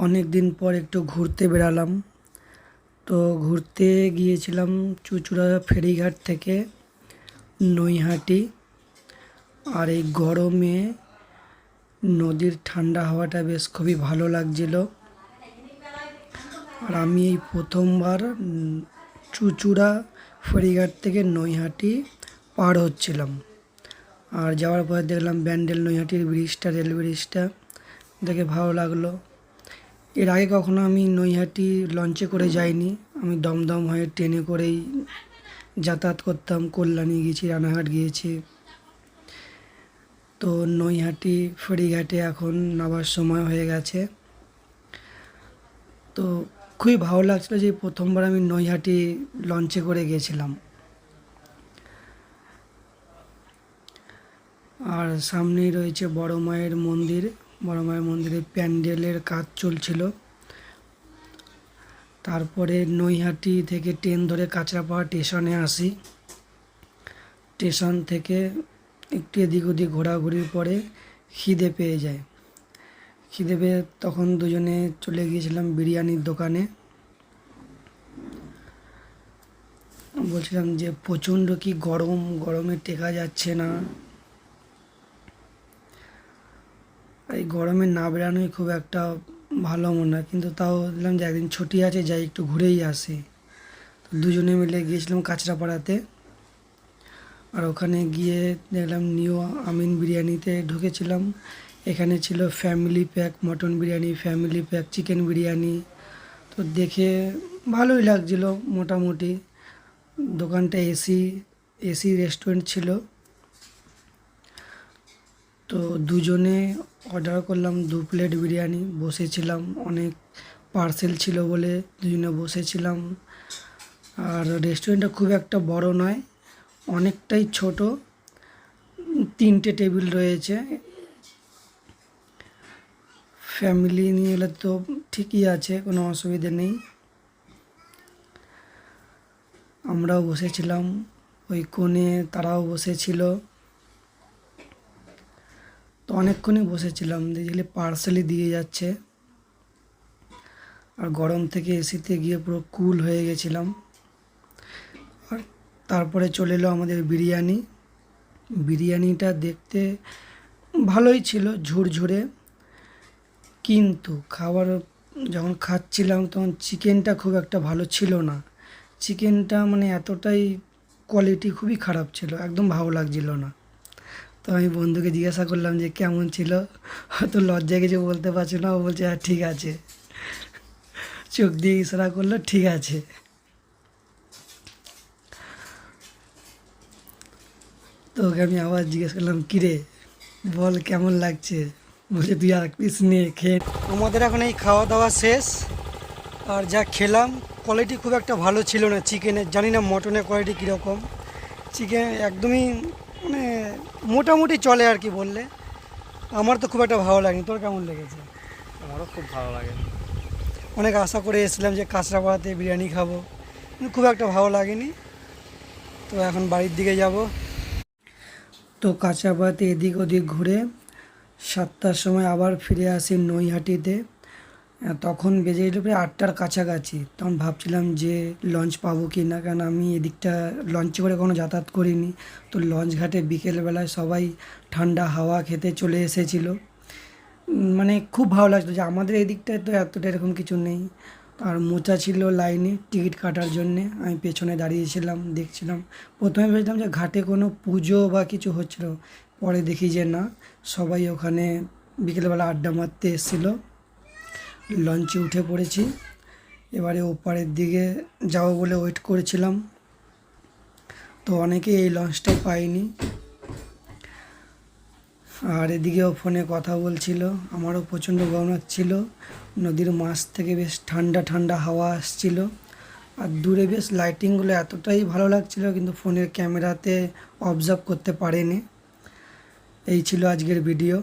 অনেক দিন পর একটু ঘুরতে বেরালাম। তো ঘুরতে গিয়েছিলাম চুঁচুড়া ফেরিঘাট থেকে নৈহাটি। আর এই গরমে নদীর ঠান্ডা হাওয়াটা বেশ খুবই ভালো লাগছিল। আর আমি এই প্রথমবার চুঁচুড়া ফেরিঘাট থেকে নৈহাটি পার হচ্ছিলাম। আর যাওয়ার পর দেখলাম ব্যান্ডেল নৈহাটির ব্রিজটা, রেল ব্রিজটা দেখে ভালো লাগলো। এর আগে কখনো আমি নৈহাটি লঞ্চে করে যাইনি, আমি দমদম হয়ে ট্রেনে করেই যাতায়াত করতাম। কল্যাণী গিয়েছি, রানাঘাট গিয়েছি। তো নৈহাটি ফেরিঘাটে এখন নামার সময় হয়ে গেছে। তো খুবই ভালো লাগছিলো যে প্রথমবার আমি নৈহাটি লঞ্চে করে গিয়েছিলাম। আর সামনেই রয়েছে বড় মায়ের মন্দির। বড় মায়ের মন্দিরে প্যান্ডেলের কাজ চলছিল। তারপরে নৈহাটি থেকে ট্রেন ধরে কাঁচরাপাড়া স্টেশনে আসি। স্টেশন থেকে একটু এদিক ওদিক ঘোরাঘুরির পরে খিদে পেয়ে যায়। খিদে পেয়ে তখন দুজনে চলে গিয়েছিলাম বিরিয়ানির দোকানে। বলছিলাম যে প্রচণ্ড কি গরম, গরমে টেকা যাচ্ছে না। এই গরমে না বেরানোই খুব একটা ভালো মনে হয়, কিন্তু তাও দিলাম যে একদিন ছুটি আছে, যাই একটু ঘুরেই আসি। তো দুজনে মিলে গিয়েছিলাম কাঁচরাপাড়াতে। আর ওখানে গিয়ে দেখলাম নিউ আমিন বিরিয়ানিতে ঢুকেছিলাম। এখানে ছিল family pack mutton biryani, family pack chicken biryani. তো দেখে ভালোই লাগছিল মোটামুটি। দোকানটা এসি এসি রেস্টুরেন্ট ছিল। তো দুজনে অর্ডার করলাম 2 প্লেট বিরিয়ানি। বসেছিলাম, অনেক পার্সেল ছিল বলে দুজনে বসেছিলাম। আর রেস্টুরেন্টটা খুব একটা বড় নয়, অনেকটাই ছোট। 3টে টেবিল রয়েছে। ফ্যামিলি নিয়ে এলে তো ঠিকই আছে, কোনো অসুবিধে নেই। আমরাও বসেছিলাম, ওই কোণে তারাও বসেছিল। তো অনেকক্ষণই বসেছিলাম, দেখলে পার্সেলই দিয়ে যাচ্ছে। আর গরম থেকে এসিতে গিয়ে পুরো কুল হয়ে গেছিলাম। আর তারপরে চলে এলো আমাদের বিরিয়ানি। বিরিয়ানিটা দেখতে ভালোই ছিল, ঝুরঝুরে। কিন্তু খাবার যখন খাচ্ছিলাম তখন চিকেনটা খুব একটা ভালো ছিল না। চিকেনটা মানে এতটাই কোয়ালিটি খুবই খারাপ ছিল, একদম ভালো লাগছিল না। তো আমি বন্ধুকে জিজ্ঞাসা করলাম যে কেমন ছিল। হয়তো লজ্জায় কিছু বলতে পারছে না, ও বলছে হ্যাঁ ঠিক আছে, চোখ দিয়ে ইশারা করলো ঠিক আছে। তো ওকে আমি আবার জিজ্ঞেস করলাম কিরে বল কেমন লাগছে। বলছে তুই আর পিস নিয়ে খেয়ে। আমাদের এখন এই খাওয়া দাওয়া শেষ। আর যা খেলাম কোয়ালিটি খুব একটা ভালো ছিল না চিকেনের, জানি না মটনের কোয়ালিটি কীরকম। চিকেন একদমই মানে মোটামুটি চলে আর কি বললে। আমার তো খুব একটা ভালো লাগেনি, তোর কেমন লেগেছে? আমারও খুব ভালো লাগে। অনেক আশা করে এসেছিলাম যে কাঁচরাপাড়াতে বিরিয়ানি খাবো, কিন্তু খুব একটা ভালো লাগেনি। তো এখন বাড়ির দিকে যাব। তো কাঁচরাপাড়াতে এদিক ওদিক ঘুরে 7টার সময় আবার ফিরে আসি নৈহাটিতে। তখন বেজে গেল প্রায় 8টার কাছাকাছি। তখন ভাবছিলাম যে লঞ্চ পাবো কি না, কারণ আমি এদিকটা লঞ্চে করে কোনো যাতায়াত করিনি। তো লঞ্চ ঘাটে বিকেলবেলায় সবাই ঠান্ডা হাওয়া খেতে চলে এসেছিলো। মানে খুব ভালো লাগতো যে আমাদের এই দিকটায় তো এতটা এরকম কিছু নেই। আর মোচা ছিল লাইনে টিকিট কাটার জন্যে, আমি পেছনে দাঁড়িয়েছিলাম দেখছিলাম। প্রথমে ভেবেছিলাম যে ঘাটে কোনো পুজো বা কিছু হচ্ছিল, পরে দেখি যে না, সবাই ওখানে বিকেলবেলা আড্ডা মারতে এসেছিলো। লঞ্চে উঠে পড়েছি, এবারে ওপারের দিকে যাবো বলে ওয়েট করেছিলাম। তো অনেকে এই লঞ্চটাই পাইনি। আর এদিকেও ফোনে কথা বলছিল, আমারও প্রচণ্ড গরম লাগছিল। নদীর মাছ থেকে বেশ ঠান্ডা ঠান্ডা হাওয়া আসছিল। আর দূরে বেশ লাইটিংগুলো এতটাই ভালো লাগছিল, কিন্তু ফোনের ক্যামেরাতে অবজার্ভ করতে পারেনি। এই ছিল আজকের ভিডিও।